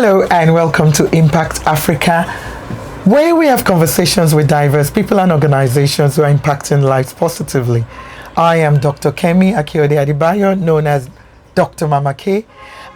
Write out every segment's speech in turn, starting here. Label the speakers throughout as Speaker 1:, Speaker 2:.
Speaker 1: Hello and welcome to Impact Africa, where we have conversations with diverse people and organizations who are impacting lives positively. I am Dr. Kemi Akiode Adibayo, known as Dr. Mama K.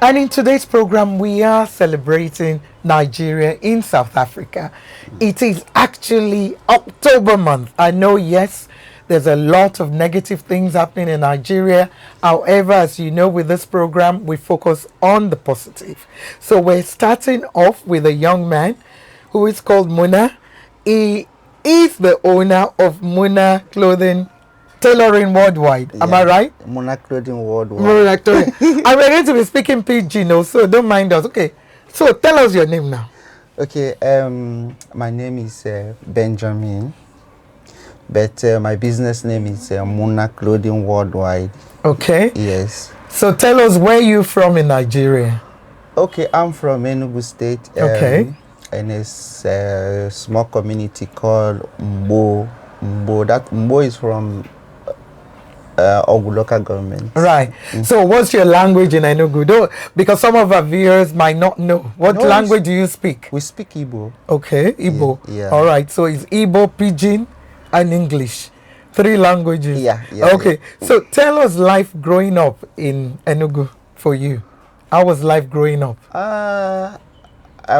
Speaker 1: And in today's program, we are celebrating Nigeria in South Africa. It is actually October month. I know, yes, there's a lot of negative things happening in Nigeria. However, as you know, with this program, we focus on the positive. So we're starting off with a young man who is called Muna. He is the owner of Muna Clothing Tailoring Worldwide. Am I right?
Speaker 2: Muna Clothing Worldwide.
Speaker 1: Muna Clothing. And we're going to be speaking PG, so don't mind us. Okay, so tell us your name now.
Speaker 2: Okay, my name is Benjamin, but my business name is Muna Clothing Worldwide.
Speaker 1: Okay.
Speaker 2: Yes.
Speaker 1: So tell us where you're from in Nigeria.
Speaker 2: Okay, I'm from Enugu State.
Speaker 1: Okay.
Speaker 2: And it's a small community called Mbo. That Mbo is from Ogu local government.
Speaker 1: Right. So what's your language in Enugu? Though, because some of our viewers might not know. What language do you speak?
Speaker 2: We speak Igbo.
Speaker 1: Okay, Igbo.
Speaker 2: Yeah.
Speaker 1: All right. So it's Igbo, Pidgin, and English. 3 languages.
Speaker 2: Yeah.
Speaker 1: Okay. Yeah. So tell us life growing up in Enugu for you. How was life growing up?
Speaker 2: I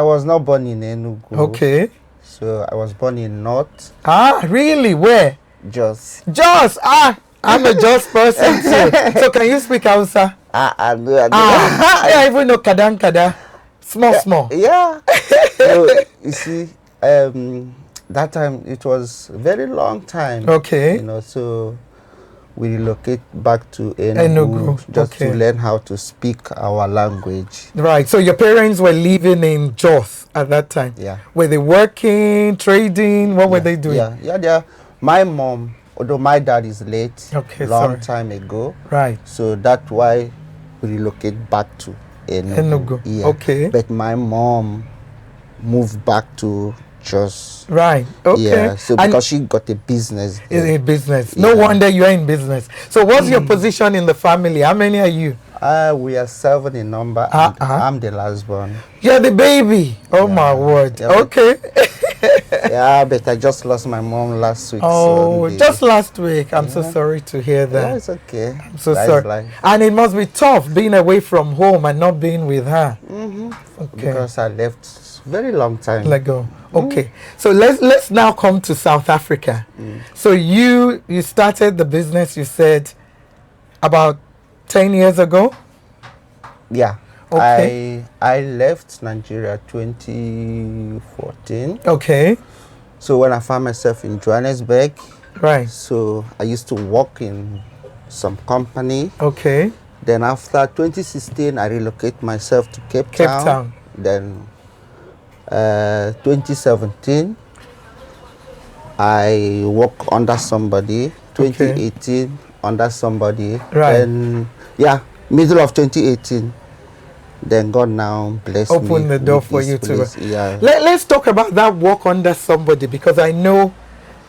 Speaker 2: was not born in Enugu.
Speaker 1: Okay.
Speaker 2: So I was born in North.
Speaker 1: Ah, really? Where?
Speaker 2: Jos.
Speaker 1: Jos. I'm a Jos person too. So can you speak Hausa?
Speaker 2: I know.
Speaker 1: I even know Kadang Kada. Small.
Speaker 2: Yeah. So, you see, that time it was a very long time.
Speaker 1: Okay.
Speaker 2: So we relocate back to Enugu just to learn how to speak our language.
Speaker 1: Right. So your parents were living in Jos at that time.
Speaker 2: Yeah.
Speaker 1: Were they working, trading? What were they doing?
Speaker 2: Yeah. My mom, although my dad is late, long time ago.
Speaker 1: Right.
Speaker 2: So that's why we relocate back to Enugu. Yeah.
Speaker 1: Okay.
Speaker 2: But my mom moved back to Jos.
Speaker 1: Right. Okay.
Speaker 2: Yeah. So because she got a business.
Speaker 1: In business. No wonder you are in business. So what's your position in the family? How many are you?
Speaker 2: We are 7 in number. And I'm the last born.
Speaker 1: You're the baby. Oh my word. Yeah, okay.
Speaker 2: Yeah, but I just lost my mom last week.
Speaker 1: Oh, just last week. I'm so sorry to hear that.
Speaker 2: Yeah, it's okay.
Speaker 1: I'm so sorry. And it must be tough being away from home and not being with her.
Speaker 2: Okay. Because I left very long time.
Speaker 1: Let go. Okay. So let's now come to South Africa. So you started the business, you said, about 10 years ago?
Speaker 2: Yeah.
Speaker 1: Okay.
Speaker 2: I left Nigeria 2014.
Speaker 1: Okay.
Speaker 2: So when I found myself in Johannesburg,
Speaker 1: right.
Speaker 2: So I used to work in some company.
Speaker 1: Okay.
Speaker 2: Then after 2016, I relocate myself to Cape Town. Then 2017, I work under somebody. 2018 under somebody.
Speaker 1: Right.
Speaker 2: Then middle of 2018. Then God now bless me.
Speaker 1: Open the door for you to.
Speaker 2: Yeah.
Speaker 1: Let's talk about that work under somebody, because I know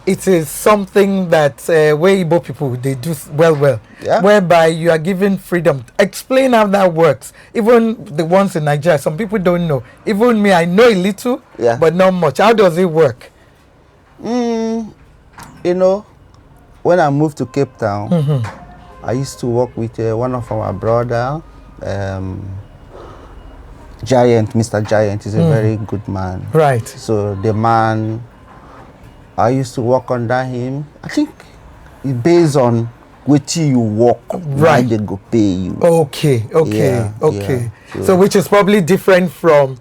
Speaker 1: it is something that where Igbo people, they do well. Yeah. Whereby you are given freedom. Explain how that works. Even the ones in Nigeria, some people don't know. Even me, I know a little, but not much. How does it work?
Speaker 2: When I moved to Cape Town, I used to work with one of our brother, Giant. Mr. Giant is a very good man.
Speaker 1: Right.
Speaker 2: So the man, I used to work under him. I think it's based on which you work, right? They go pay you.
Speaker 1: Okay. So which is probably different from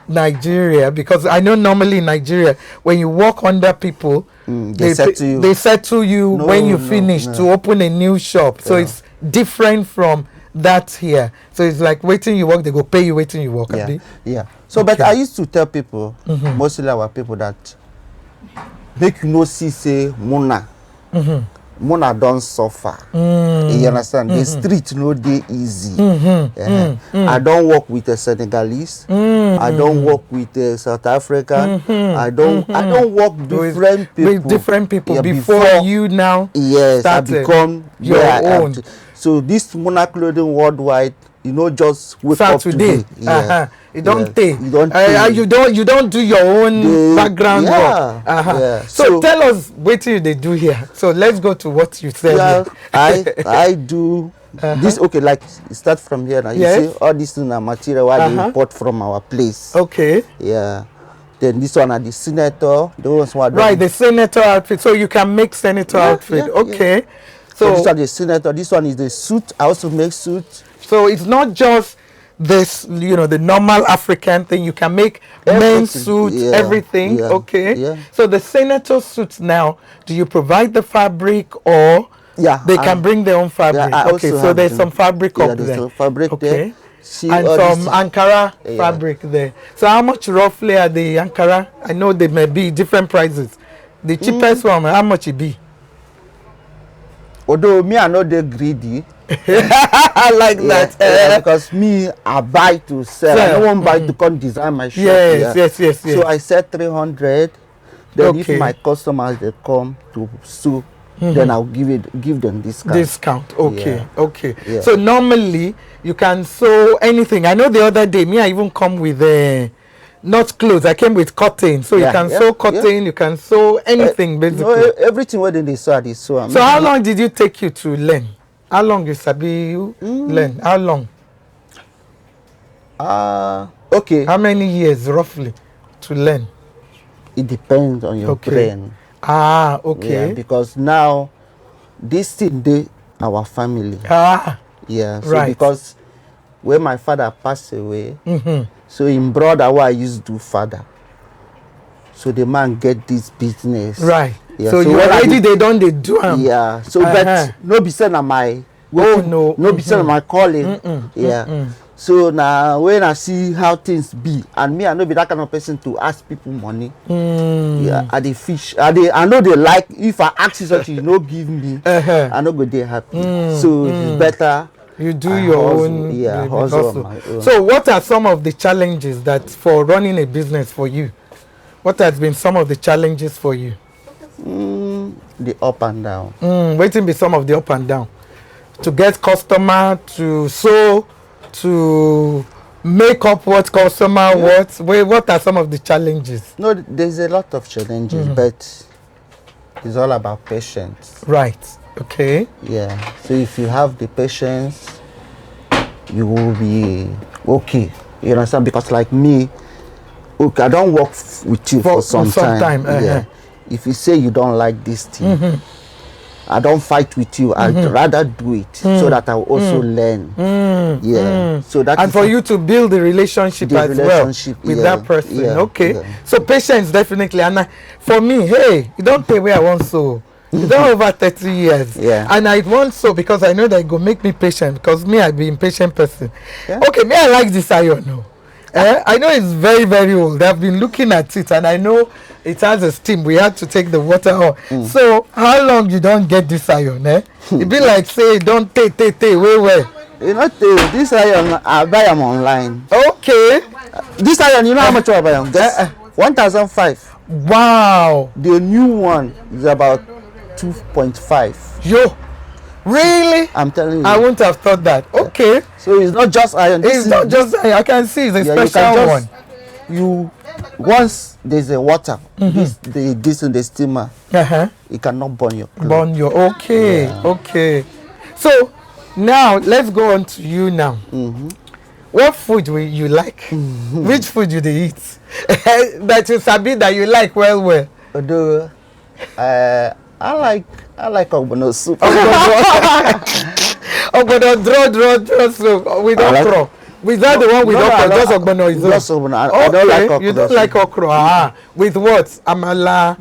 Speaker 1: Nigeria, because I know normally in Nigeria when you work under people, they settle you when you finish to open a new shop. So it's different from that here. So it's like waiting you work, they go pay you waiting you work.
Speaker 2: Yeah. So but I used to tell people, mostly our people, that make you no see say Muna. Muna don't suffer. You understand? The street no dey easy. I don't work with a Senegalese. I don't work with a South African. I don't work with different people.
Speaker 1: Before you now
Speaker 2: I become
Speaker 1: your own.
Speaker 2: So this Muna Clothing Worldwide, just wake up today.
Speaker 1: You don't pay.
Speaker 2: You
Speaker 1: You don't do your own background work.
Speaker 2: Yeah.
Speaker 1: So tell us what they do here. So let's go to what you said.
Speaker 2: Yeah, I do this. Okay, like start from here now. You see all this material where they import from our place.
Speaker 1: Okay.
Speaker 2: Yeah. Then this one are the senator. Those one.
Speaker 1: Right, the senator outfit. So you can make senator outfit. Okay.
Speaker 2: Yeah. So this one is the senator. This one is the suit. I also make suit.
Speaker 1: So it's not just this, the normal African thing. You can make men's suits, everything. Okay.
Speaker 2: Yeah.
Speaker 1: So the senator suits now, do you provide the fabric or they can bring their own fabric?
Speaker 2: Yeah,
Speaker 1: okay, so there's some fabric up there.
Speaker 2: There's some fabric there.
Speaker 1: And some Ankara fabric there. So how much roughly are the Ankara? I know they may be different prices. The cheapest one, how much it be?
Speaker 2: Although me, I know they're greedy.
Speaker 1: I like that.
Speaker 2: Because me, I buy to sell. I don't want buy to come design my shop.
Speaker 1: Yes.
Speaker 2: So I said 300. Then if my customers they come to sew, then I'll give them discount.
Speaker 1: Okay. Yeah. So normally you can sew anything. I know the other day me I even come with not clothes. I came with cotton. So you can sew cotton. You can sew anything basically.
Speaker 2: Everything where they sew, they sew.
Speaker 1: So how long did you take you to learn? How long you sabi learn? How long?
Speaker 2: Okay.
Speaker 1: How many years roughly to learn?
Speaker 2: It depends on your brain.
Speaker 1: Okay.
Speaker 2: Yeah, because now this thing dey our family. Yeah. So
Speaker 1: right.
Speaker 2: Because when my father passed away, so in brother who I used to do father. So the man get this business.
Speaker 1: Right.
Speaker 2: Yeah,
Speaker 1: so you already they do them.
Speaker 2: Yeah. So but no be said my no be said my calling. So now when I see how things be, and me I know be that kind of person to ask people money. Yeah, I the fish. I know they like if I ask you something you no give me, I no go dey happy. So it's better
Speaker 1: you do your own.
Speaker 2: Yeah, hustle on my own.
Speaker 1: So what are some of the challenges that for running a business for you? What has been some of the challenges for you?
Speaker 2: The up and down.
Speaker 1: Waiting be some of the up and down. To get customer, to sew, to make up what customer wants. What are some of the challenges?
Speaker 2: No, there's a lot of challenges, but it's all about patience.
Speaker 1: Right. Okay.
Speaker 2: Yeah. So if you have the patience, you will be okay. You understand? Because like me, okay, I don't work with you for some time. Yeah. If you say you don't like this thing, I don't fight with you. I'd rather do it so that I'll also learn. Yeah. So that
Speaker 1: and for you to build the relationship as well with that person. Okay. So patience definitely. And for me, hey, you don't pay where I want so. You don't over 30 years.
Speaker 2: Yeah.
Speaker 1: And I want so because I know that it go make me patient because me I be impatient person.
Speaker 2: Yeah.
Speaker 1: Okay, me I like this iron now. I know it's very, very old. I've been looking at it and I know it has a steam. We had to take the water off. So how long you don't get this iron? It be like say don't take wait.
Speaker 2: You know this iron I buy them online.
Speaker 1: Okay.
Speaker 2: This iron you know how much I buy them? 1,500.
Speaker 1: Wow.
Speaker 2: The new one is about 2.5.
Speaker 1: Yo. Really?
Speaker 2: I'm telling you.
Speaker 1: I wouldn't have thought that. Okay.
Speaker 2: So it's not just iron.
Speaker 1: It's not just iron. I can see it's a special one.
Speaker 2: You once there's a water, this in the steamer, it cannot burn your clothes.
Speaker 1: Burn your okay. So now let's go on to you now. What food will you like? Which food you they eat? That you sabi that you like well.
Speaker 2: Although I like ogbono soup.
Speaker 1: Ogbono draw soup. We don't throw. Without the one we don't throw. Just ogbono is
Speaker 2: just ogbono. I don't like okra.
Speaker 1: You don't like okra. With what? Amala,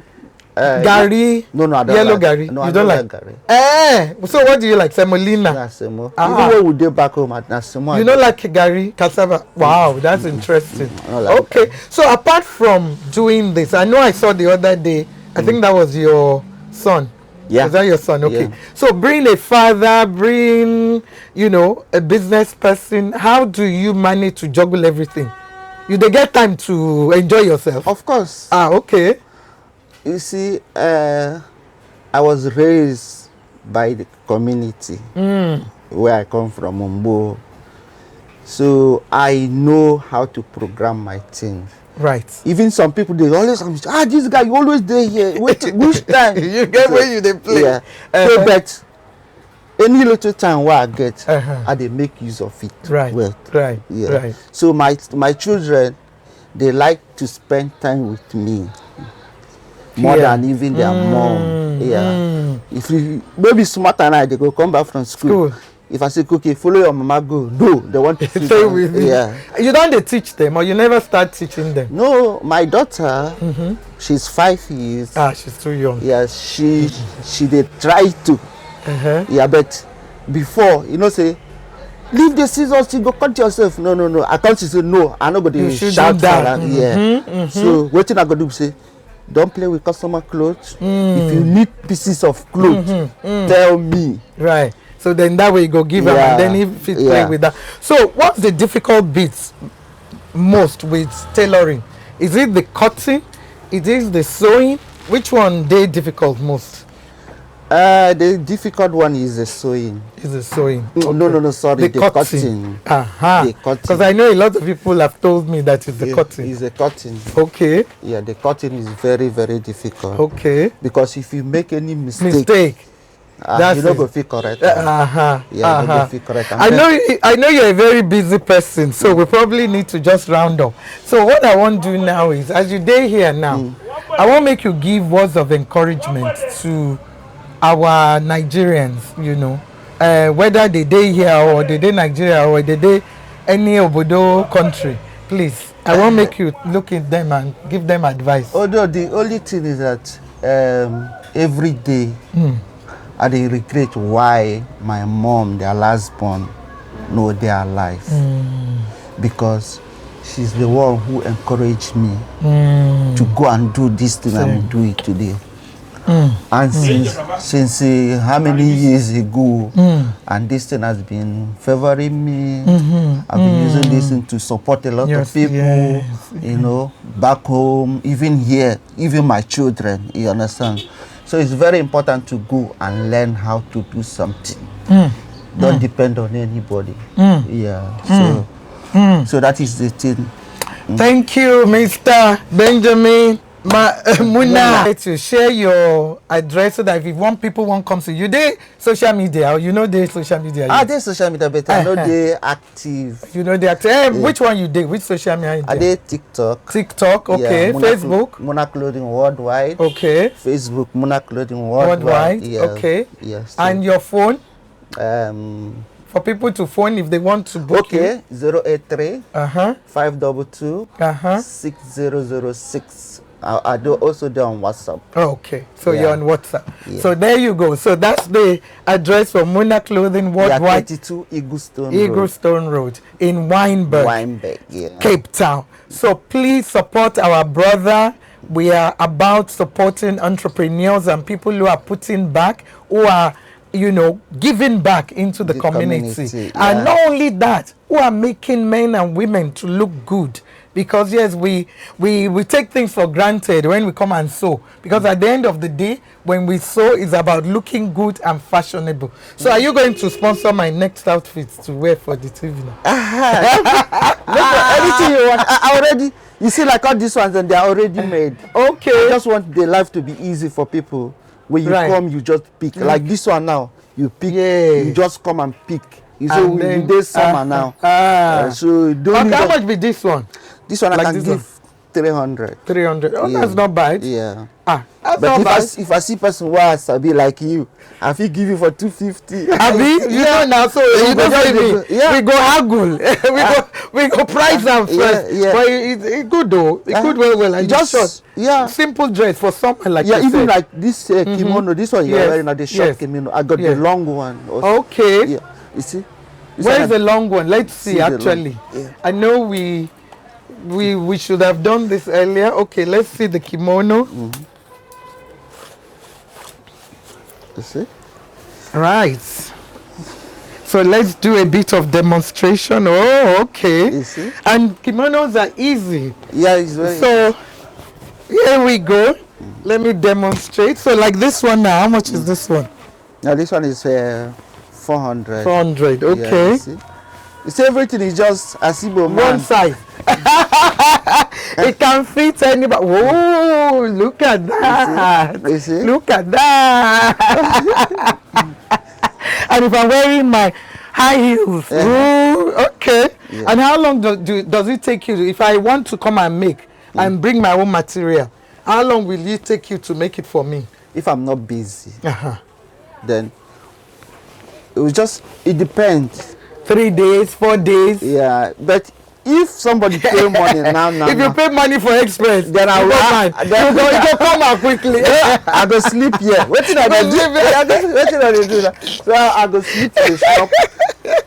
Speaker 1: gari.
Speaker 2: No, I don't
Speaker 1: yellow
Speaker 2: like
Speaker 1: gari.
Speaker 2: No,
Speaker 1: you don't like
Speaker 2: gari.
Speaker 1: So what do you like? Semolina.
Speaker 2: Yeah, semo. Even when we dey back home at semo.
Speaker 1: You don't like gari, cassava. Wow, that's interesting. Okay. So apart from doing this, I know I saw the other day. I think that was your son.
Speaker 2: Yeah.
Speaker 1: Is that your son? Okay.
Speaker 2: Yeah.
Speaker 1: So bring a father, a business person. How do you manage to juggle everything? You dey get time to enjoy yourself?
Speaker 2: Of course.
Speaker 1: Okay.
Speaker 2: You see, I was raised by the community where I come from, Mumbo. So I know how to program my things.
Speaker 1: Right.
Speaker 2: Even some people, they always say, this guy, you always there here. Wait, which time?
Speaker 1: You get
Speaker 2: so,
Speaker 1: where you they play.
Speaker 2: Yeah. So, but any little time where I get, I they make use of it.
Speaker 1: Right.
Speaker 2: Well,
Speaker 1: Right.
Speaker 2: yeah.
Speaker 1: Right.
Speaker 2: So my children, they like to spend time with me more than even their mom. Yeah. If you maybe smart and I, they go come back from school. If I say, okay, follow your mama, go. No, they want to
Speaker 1: stay with you.
Speaker 2: Yeah.
Speaker 1: You don't teach them, or you never start teaching them?
Speaker 2: No, my daughter, she's 5 years.
Speaker 1: She's too young.
Speaker 2: Yeah, she they try to. Yeah, but before, say, leave the scissors, you go cut yourself. No. I can't say no. I'm not going to shout for her. Yeah. So what I go do say, don't play with customer clothes. If you need pieces of clothes, tell me.
Speaker 1: Right. So then that way you go give them, and then if you play with that. So what's the difficult bits most with tailoring? Is it the cutting? Is it the sewing? Which one they difficult most?
Speaker 2: The difficult one is the sewing.
Speaker 1: Is the sewing?
Speaker 2: No, sorry, the cutting.
Speaker 1: The cutting. Because I know a lot of people have told me that it's the cutting.
Speaker 2: It's the cutting.
Speaker 1: Okay.
Speaker 2: Yeah, the cutting is very, very difficult.
Speaker 1: Okay.
Speaker 2: Because if you make any mistake, you don't go feel correct. Go feel correct.
Speaker 1: I know you're a very busy person, so we probably need to just round up. So what I want to do now is, as you day here now, I want to make you give words of encouragement to our Nigerians, whether they day here or they day Nigeria or they day any obodo country. Please, I want to make you look at them and give them advice.
Speaker 2: Although the only thing is that every day I dey regret why my mom, their last born, know they are alive. Because she's the one who encouraged me to go and do this thing and do it today. And since how many years ago, and this thing has been favoring me. I've been using this thing to support a lot of people, back home, even here, even my children, you understand? So it's very important to go and learn how to do something. Don't depend on anybody. Yeah. So that is the thing.
Speaker 1: Thank you, Mr. Benjamin Muna. To share your address so that if people won't come to you, they social media, or they social media.
Speaker 2: They social media, but I know they active.
Speaker 1: They active. Which one you did? Which social media?
Speaker 2: They TikTok.
Speaker 1: TikTok, okay. Facebook.
Speaker 2: Muna Clothing Worldwide.
Speaker 1: Okay.
Speaker 2: Facebook, Muna Clothing Worldwide.
Speaker 1: Yeah. Okay.
Speaker 2: Yes.
Speaker 1: And your phone? For people to phone if they want to book you.
Speaker 2: 083 522 6006. I do also do on WhatsApp.
Speaker 1: Okay, so you're on WhatsApp. Yeah. So there you go. So that's the address for Muna Clothing Worldwide.
Speaker 2: 32 Eaglestone Road
Speaker 1: in Wynberg, Cape Town. So please support our brother. We are about supporting entrepreneurs and people who are putting back, who are giving back into the community. And not only that, who are making men and women to look good. Because yes, we take things for granted when we come and sew. Because at the end of the day, when we sew, it's about looking good and fashionable. So are you going to sponsor my next outfits to wear for the TV now?
Speaker 2: Anything you want. I already, you see, like all these ones, and they are already made.
Speaker 1: Okay.
Speaker 2: I just want the life to be easy for people. When you come, you just pick. Like this one now, you pick. You just come and pick. You say we did summer now. So don't.
Speaker 1: How much be this one?
Speaker 2: This one I can give 300.
Speaker 1: 300. Oh, that's not bad.
Speaker 2: Yeah.
Speaker 1: That's
Speaker 2: but
Speaker 1: not bad.
Speaker 2: If I see person who has to be like you, I will give you for 250.
Speaker 1: Abi, you know now, so you don't say me. We go haggle. we go price and first. But it's good though. It's good well. And just short. Simple dress for someone like that.
Speaker 2: Even like this kimono, this one you're wearing now, the short kimono. I got the long one also.
Speaker 1: Okay.
Speaker 2: Yeah. You see?
Speaker 1: Where's the long one? Let's see actually. I know we should have done this earlier. Okay, let's see the kimono.
Speaker 2: You see?
Speaker 1: Right. So let's do a bit of demonstration. Oh, okay.
Speaker 2: You see?
Speaker 1: And kimonos are easy.
Speaker 2: Yeah, it's very
Speaker 1: So here we go. Let me demonstrate. So like this one now, how much is this one?
Speaker 2: Now this one is 400.
Speaker 1: 400, okay.
Speaker 2: Yeah, It's everything is just a Igbo man.
Speaker 1: One size. It can fit anybody. Whoa, look at that.
Speaker 2: You see?
Speaker 1: Look at that. And if I'm wearing my high heels, ooh, okay.
Speaker 2: Yeah.
Speaker 1: And how long does it take you, if I want to come and make and bring my own material, how long will it take you to make it for me?
Speaker 2: If I'm not busy, then it depends.
Speaker 1: 3 days, 4 days?
Speaker 2: Yeah, but if somebody pay money now,
Speaker 1: if you pay money for express,
Speaker 2: then I will.
Speaker 1: Then you come out quickly.
Speaker 2: I go sleep here. What did I do? What did I do? So I go sleep in the shop,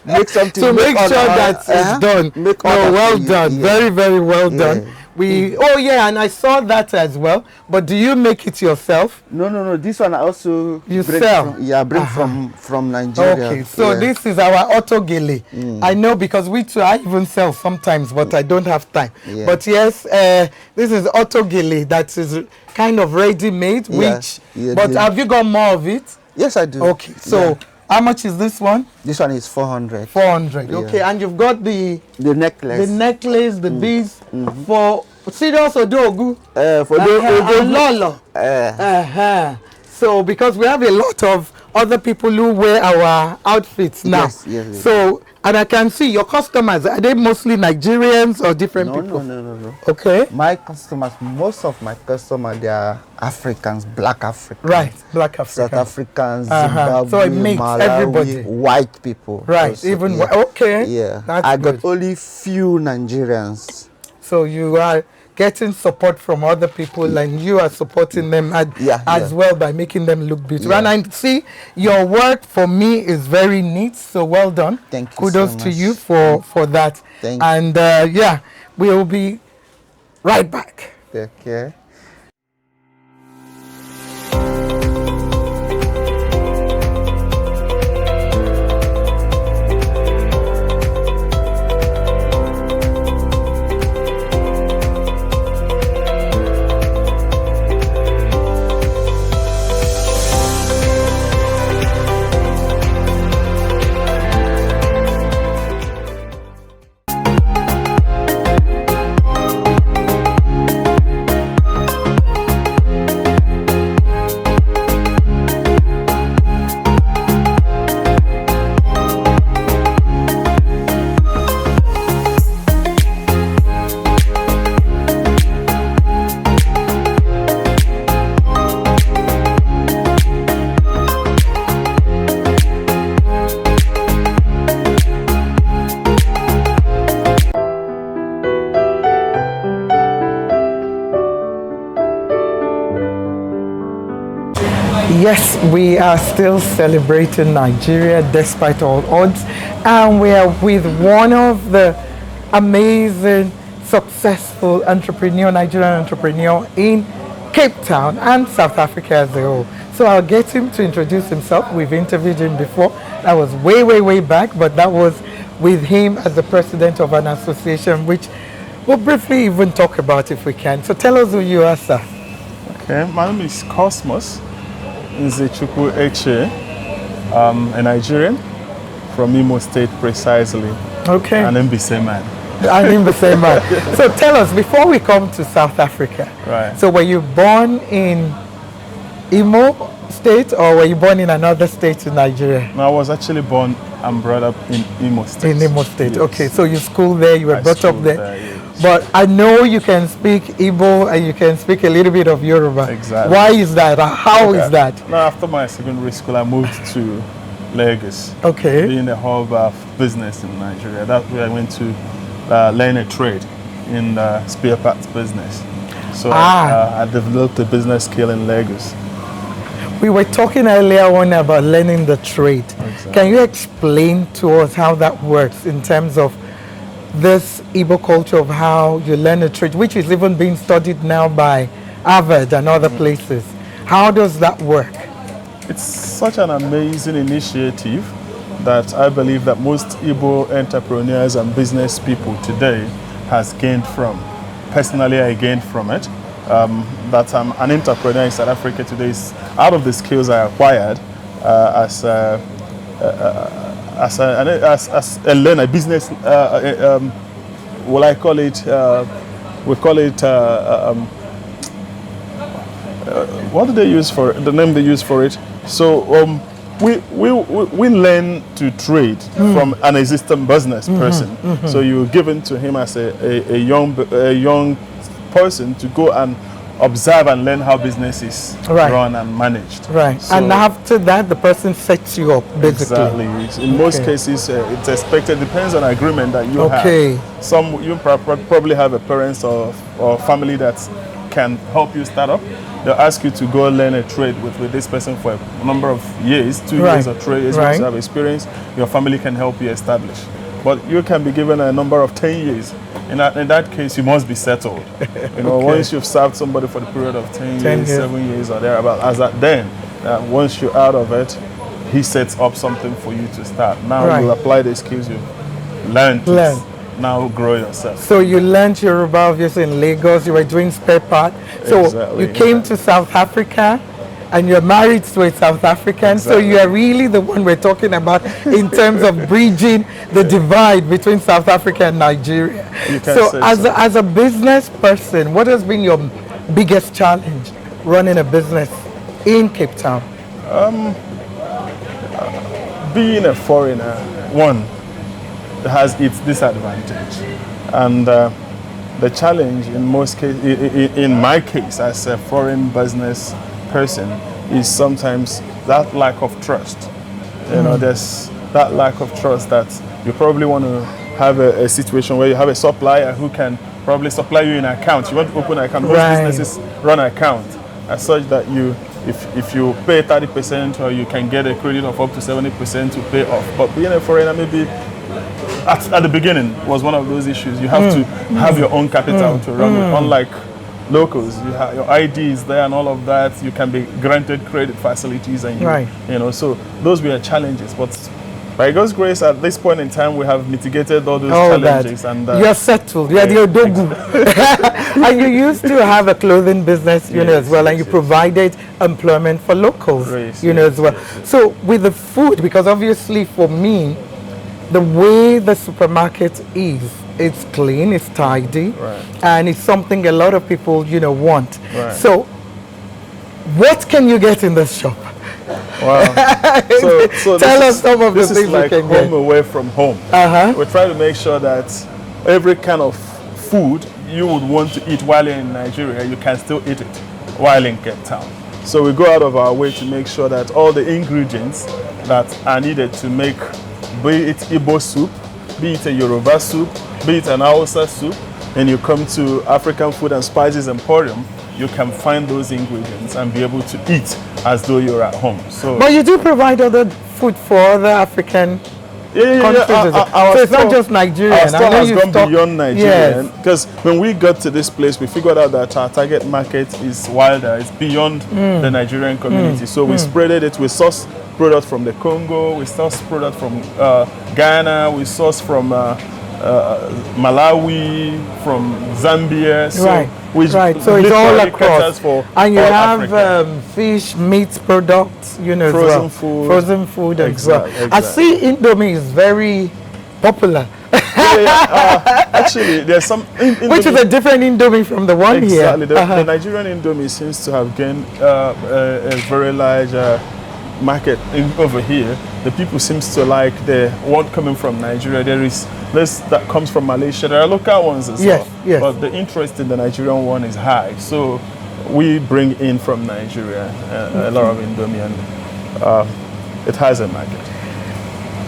Speaker 2: make something.
Speaker 1: So make sure that it's done. Well done. Yeah. Very, very well done. And I saw that as well. But do you make it yourself?
Speaker 2: No. This one I also
Speaker 1: bring
Speaker 2: from Nigeria.
Speaker 1: Okay, so this is our Otogele. I know because I even sell sometimes, but I don't have time. Yeah. But yes, this is Otogele that is kind of ready-made. Have you got more of it?
Speaker 2: Yes, I do.
Speaker 1: Okay, so how much is this one?
Speaker 2: This one is 400.
Speaker 1: 400. Okay, and you've got the
Speaker 2: necklace.
Speaker 1: The necklace, the beads for serious odogu.
Speaker 2: For odogu.
Speaker 1: Lolo. So because we have a lot of other people who wear our outfits now. Yes. So, and I can see your customers, are they mostly Nigerians or different people?
Speaker 2: No.
Speaker 1: Okay.
Speaker 2: My customers, most of my customers, they are Africans, black Africans.
Speaker 1: Right, black Africans.
Speaker 2: South Africans, Zimbabwe,
Speaker 1: so it makes
Speaker 2: Malawi,
Speaker 1: everybody.
Speaker 2: White people.
Speaker 1: Right,
Speaker 2: also,
Speaker 1: even, okay.
Speaker 2: Yeah,
Speaker 1: I
Speaker 2: got only few Nigerians.
Speaker 1: So you are getting support from other people and you are supporting them as well by making them look beautiful. And I see your work for me is very neat, so well done.
Speaker 2: Thank you.
Speaker 1: Kudos
Speaker 2: so
Speaker 1: to
Speaker 2: much.
Speaker 1: you for that.
Speaker 2: Thank
Speaker 1: you. We will be right back.
Speaker 2: Take care.
Speaker 1: Yes, we are still celebrating Nigeria despite all odds, and we are with one of the amazing, successful Nigerian entrepreneur in Cape Town and South Africa as a whole. So I'll get him to introduce himself. We've interviewed him before. That was way back, but that was with him as the president of an association, which we'll briefly even talk about if we can. So tell us who you are, sir.
Speaker 3: Okay, my name is Cosmos Nzechukwu Eche, a Nigerian from Imo State precisely.
Speaker 1: Okay.
Speaker 3: An Mbise man.
Speaker 1: An Mbise man. So tell us, before we come to South Africa,
Speaker 3: right.
Speaker 1: So were you born in Imo State or were you born in another state in Nigeria?
Speaker 3: No, I was actually born and brought up in Imo State.
Speaker 1: In Imo State,
Speaker 3: yes.
Speaker 1: Okay. So you schooled there, you were brought up there.
Speaker 3: Yes.
Speaker 1: But I know you can speak Igbo and you can speak a little bit of Yoruba.
Speaker 3: Exactly.
Speaker 1: Why is that? How is that?
Speaker 3: No, after my secondary school, I moved to Lagos.
Speaker 1: Okay.
Speaker 3: Being the hub of business in Nigeria. That's where I went to learn a trade in spare parts business. So I developed a business skill in Lagos.
Speaker 1: We were talking earlier on about learning the trade.
Speaker 3: Exactly.
Speaker 1: Can you explain to us how that works in terms of this Igbo culture of how you learn a trade, which is even being studied now by Harvard and other places? How does that work?
Speaker 3: It's such an amazing initiative that I believe that most Igbo entrepreneurs and business people today has gained from. Personally, I gained from it. That I'm an entrepreneur in South Africa today is out of the skills I acquired as as a learner, business, what I call it, we call it, what do they use for it? The name they use for it? So we learn to trade from an existing business person. So you're given to him as a young person to go and observe and learn how business is run and managed.
Speaker 1: Right. So, and after that, the person sets you up, basically.
Speaker 3: Exactly. In most cases, it's expected. Depends on agreement that you have. Some you probably have a parents or family that can help you start up. They'll ask you to go learn a trade with this person for a number of years, 2 years or 3 years. Once you have experience, your family can help you establish. But you can be given a number of 10 years. In that case, you must be settled. You know, once you've served somebody for the period of 10 years, 7 years or thereabout, once you're out of it, he sets up something for you to start. Now you apply the skills you've learned to now grow yourself.
Speaker 1: So you learned Yoruba obviously in Lagos, you were doing spare part. So you came to South Africa and you're married to a South African, so you are really the one we're talking about in terms of bridging the divide between South Africa and Nigeria. So as a business person, what has been your biggest challenge running a business in Cape Town?
Speaker 3: Being a foreigner, one, has its disadvantage, and the challenge in most cases, in my case as a foreign business person, is sometimes that lack of trust. You know, there's that lack of trust that you probably want to have a situation where you have a supplier who can probably supply you an account. You want to open an account. Most businesses run an account as such that if you pay 30%, or you can get a credit of up to 70% to pay off. But being a foreigner, maybe at the beginning was one of those issues. You have to have your own capital to run with. Unlike locals, you have your ID is there and all of that. You can be granted credit facilities, and you know. So those were challenges, but by God's grace, at this point in time, we have mitigated all those challenges. And
Speaker 1: you're settled. You're the Odogu. And you used to have a clothing business, you know, as well, and you provided employment for locals, you know, as well. So with the food, because obviously for me, the way the supermarket is, it's clean, it's tidy, and it's something a lot of people, you know, want. So what can you get in this shop?
Speaker 3: Wow. So
Speaker 1: tell us some of the things
Speaker 3: like
Speaker 1: we can
Speaker 3: home away from home. We try to make sure that every kind of food you would want to eat while you're in Nigeria, you can still eat it while in Cape Town. So we go out of our way to make sure that all the ingredients that are needed to make, be it Igbo soup, be it a Yoruba soup, be it an Hausa soup, and you come to African Food and Spices Emporium, you can find those ingredients and be able to eat as though you're at home. So, but
Speaker 1: you do provide other food for other African countries. So it's not just Nigerian.
Speaker 3: Our store has gone beyond Nigerian, because when we got to this place, we figured out that our target market is wilder. It's beyond the Nigerian community. So we spreaded it. We source product from the Congo. We source product from Ghana. We source from Malawi, from Zambia. So
Speaker 1: so it's all across. And you have fish, meat products, you know, frozen food as well. I see Indomie is very popular.
Speaker 3: Actually, there's some
Speaker 1: which is a different Indomie from the one here.
Speaker 3: Exactly. The Nigerian Indomie seems to have gained a very large market over here. The people seems to like the one coming from Nigeria. There is this that comes from Malaysia. There are local ones as well. But the interest in the Nigerian one is high. So we bring in from Nigeria a lot of Indomie, and it has a market.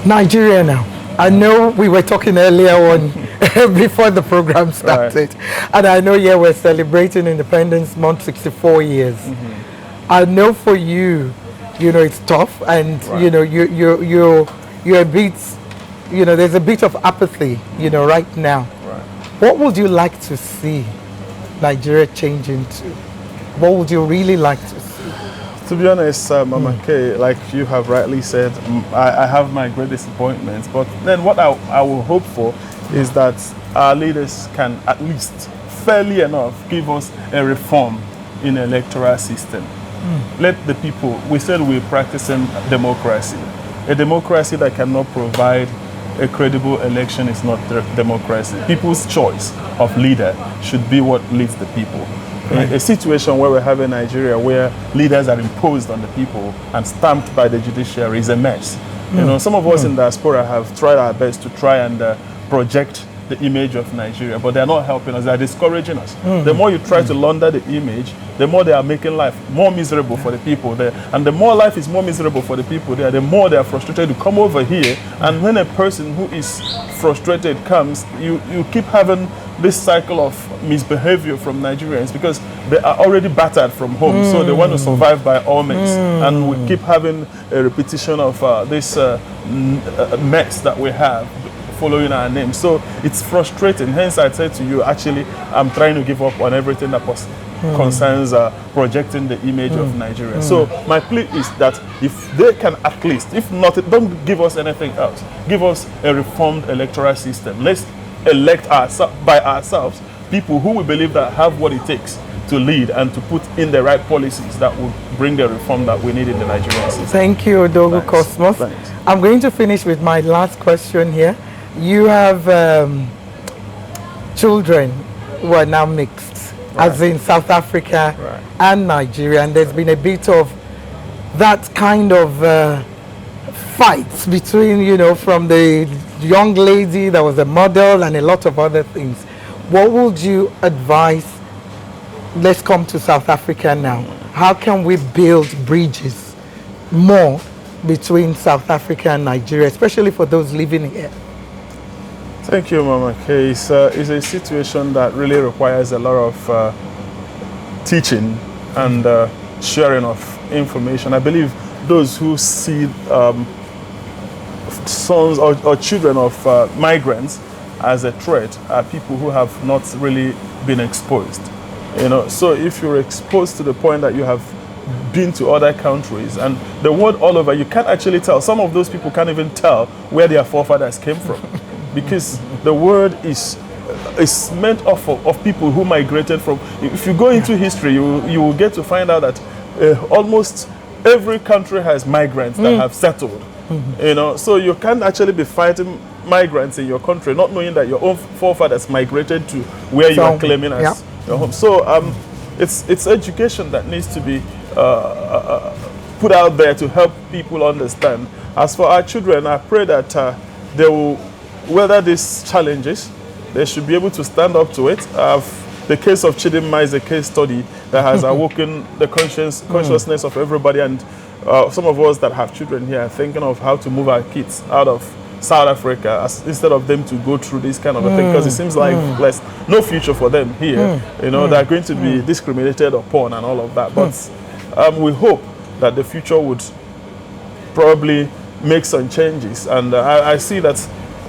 Speaker 1: Nigeria now. I know we were talking earlier on before the program started, and I know we're celebrating Independence Month, 64 years. I know for you, you know, it's tough, and you know, you're a bit, you know, there's a bit of apathy, you know, right now. What would you like to see Nigeria change into? What would you really like to see?
Speaker 3: To be honest, Mama K, like you have rightly said, I have my great disappointments. But then what I will hope for is that our leaders can at least fairly enough give us a reform in the electoral system. Let the people, we said we're practicing democracy. A democracy that cannot provide a credible election is not democracy. People's choice of leader should be what leads the people. Right. A situation where we have in Nigeria where leaders are imposed on the people and stamped by the judiciary is a mess. You know, some of us in diaspora have tried our best to try and project the image of Nigeria, but they're not helping us, they're discouraging us. The more you try to launder the image, the more they are making life more miserable for the people there. And the more life is more miserable for the people there, the more they are frustrated to come over here. And when a person who is frustrated comes, you keep having this cycle of misbehavior from Nigerians because they are already battered from home, so they want to survive by all means. And we keep having a repetition of this mess that we have following our name. So it's frustrating. Hence I said to you, actually, I'm trying to give up on everything that concerns projecting the image of Nigeria. So my plea is that if they can at least, if not, don't give us anything else. Give us a reformed electoral system. Let's elect by ourselves people who we believe that have what it takes to lead and to put in the right policies that will bring the reform that we need in the Nigerian system.
Speaker 1: Thank you, Odogu Cosmos.
Speaker 3: Thanks.
Speaker 1: I'm going to finish with my last question here. You have children who are now mixed, as in South Africa and Nigeria, and there's been a bit of that kind of fights between, you know, from the young lady that was a model and a lot of other things. What would you advise? Let's come to South Africa now. How can we build bridges more between South Africa and Nigeria, especially for those living here?
Speaker 3: Thank you, Mama K. It's a situation that really requires a lot of teaching and sharing of information. I believe those who see sons or children of migrants as a threat are people who have not really been exposed. You know, so if you're exposed to the point that you have been to other countries and the word all over, you can't actually tell. Some of those people can't even tell where their forefathers came from. Because the word is meant of people who migrated from. If you go into history, you will get to find out that almost every country has migrants that have settled. You know, so you can't actually be fighting migrants in your country, not knowing that your own forefathers migrated to where you are claiming as your home. So it's education that needs to be put out there to help people understand. As for our children, I pray that they will weather these challenges. They should be able to stand up to it. The case of Chidinma is a case study that has awoken the consciousness of everybody, and some of us that have children here are thinking of how to move our kids out of South Africa instead of them to go through this kind of a thing, because it seems like there's no future for them here. You know, they're going to be discriminated upon and all of that. But we hope that the future would probably make some changes, and I see that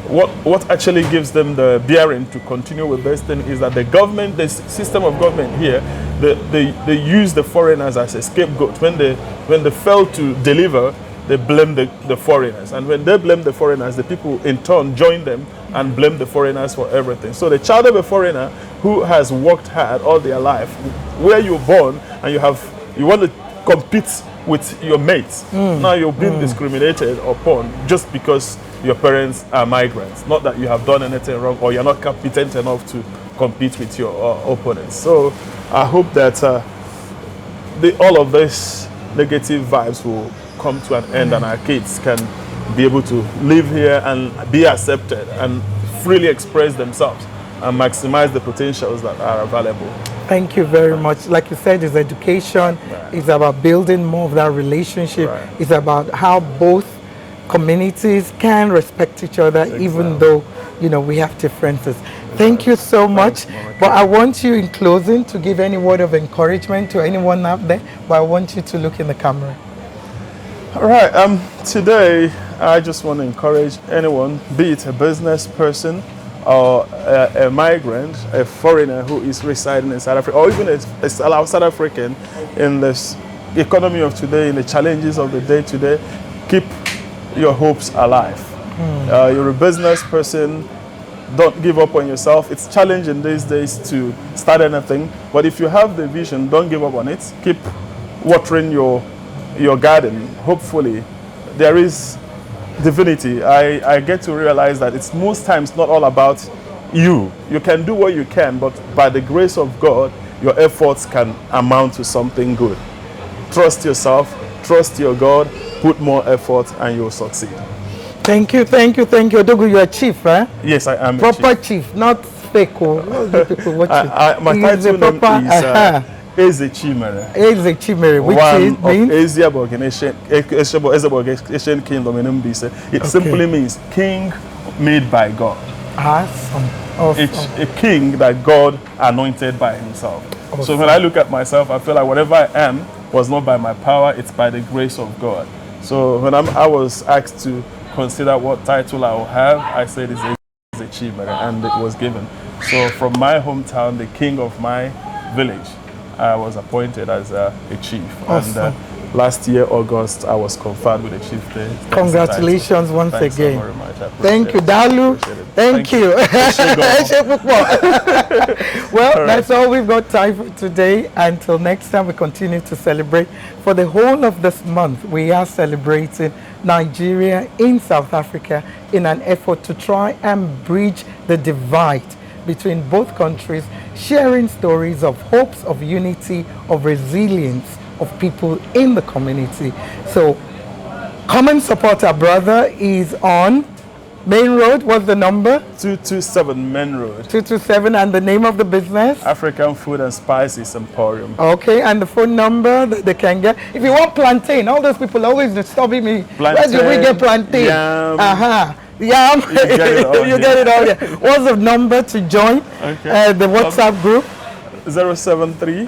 Speaker 3: what actually gives them the bearing to continue with this thing is that the government, the system of government here, they use the foreigners as a scapegoat. When they fail to deliver, they blame the foreigners. And when they blame the foreigners, the people in turn join them and blame the foreigners for everything. So the child of a foreigner who has worked hard all their life, where you're born and you want to compete with your mates, now you're being discriminated upon just because your parents are migrants. Not that you have done anything wrong or you're not competent enough to compete with your opponents. So I hope that all of these negative vibes will come to an end and our kids can be able to live here and be accepted and freely express themselves and maximize the potentials that are available.
Speaker 1: Thank you very much. Like you said, it's education. It's about building more of that relationship. It's about how both communities can respect each other, even though, you know, we have differences. Thank you so much. But I want you in closing to give any word of encouragement to anyone out there, but I want you to look in the camera.
Speaker 3: All right, today I just want to encourage anyone, be it a business person or a migrant, a foreigner who is residing in South Africa, or even a South African in this economy of today, in the challenges of the day today. Keep your hopes alive. You're a business person, don't give up on yourself. It's challenging these days to start anything, but if you have the vision, don't give up on it. Keep watering your garden. Hopefully there is divinity, I get to realize that it's most times not all about you. You can do what you can, but by the grace of God, your efforts can amount to something good. Trust yourself, trust your God, put more effort, and you'll succeed.
Speaker 1: Thank you. Odogu, you're a chief, eh?
Speaker 3: Yes, I am
Speaker 1: Proper
Speaker 3: a chief.
Speaker 1: chief, not fake.
Speaker 3: My title name is Eze Chimere.
Speaker 1: Eze Chimere, which
Speaker 3: One
Speaker 1: means?
Speaker 3: of Asian kingdom in Mbise. It simply means king made by God.
Speaker 1: Awesome.
Speaker 3: A king that God anointed by himself. Awesome. So when I look at myself, I feel like whatever I am was not by my power, it's by the grace of God. So when I was asked to consider what title I will have, I said it's a Chimere, and it was given. So from my hometown, the king of my village, I was appointed as a chief.
Speaker 1: Awesome.
Speaker 3: And last year, August, I was conferred with a chieftain.
Speaker 1: Congratulations once
Speaker 3: Thanks
Speaker 1: again.
Speaker 3: So very much.
Speaker 1: Thank you, Dalu. Thank you. Well, that's all we've got time for today. Until next time, we continue to celebrate. For the whole of this month, we are celebrating Nigeria in South Africa in an effort to try and bridge the divide between both countries, sharing stories of hopes, of unity, of resilience of people in the community. So come and support our brother. Is on Main Road. What's the number?
Speaker 3: 227 Main Road.
Speaker 1: 227, and the name of the business?
Speaker 3: African Food and Spices Emporium.
Speaker 1: Okay, and the phone number that they can get. If you want plantain, all those people always disturbing me.
Speaker 3: Plantain,
Speaker 1: where do we get plantain?
Speaker 3: Yam.
Speaker 1: Yam.
Speaker 3: You
Speaker 1: get it all here. What's the number to join the WhatsApp group?
Speaker 3: 073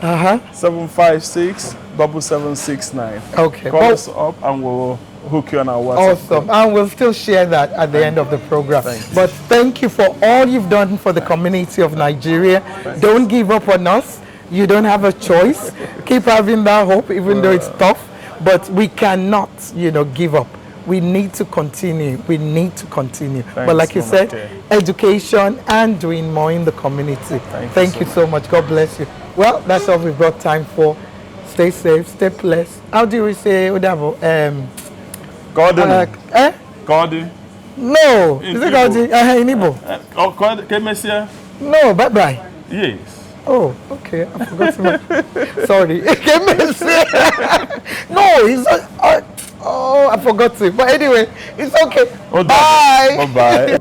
Speaker 3: 756 7769.
Speaker 1: Okay.
Speaker 3: Call us up and we'll hook you on our WhatsApp.
Speaker 1: Awesome. And we'll still share that at the end of the program. But thank you for all you've done for the community of Nigeria. Don't give up on us. You don't have a choice. Keep having that hope, even though it's tough. But we cannot, give up. We need to continue. But like you said, education and doing more in the community. Thank you so much. God bless you. Well, that's all we've got time for. Stay safe, stay blessed. How do we say, Odavo?
Speaker 3: Garden.
Speaker 1: Garden? No. Is it garden? In
Speaker 3: Igbo.
Speaker 1: No, bye-bye.
Speaker 3: Yes.
Speaker 1: Oh, okay. I forgot to. Sorry. No, it's not. Oh, I forgot to. But anyway, it's okay.
Speaker 3: Bye. Bye-bye.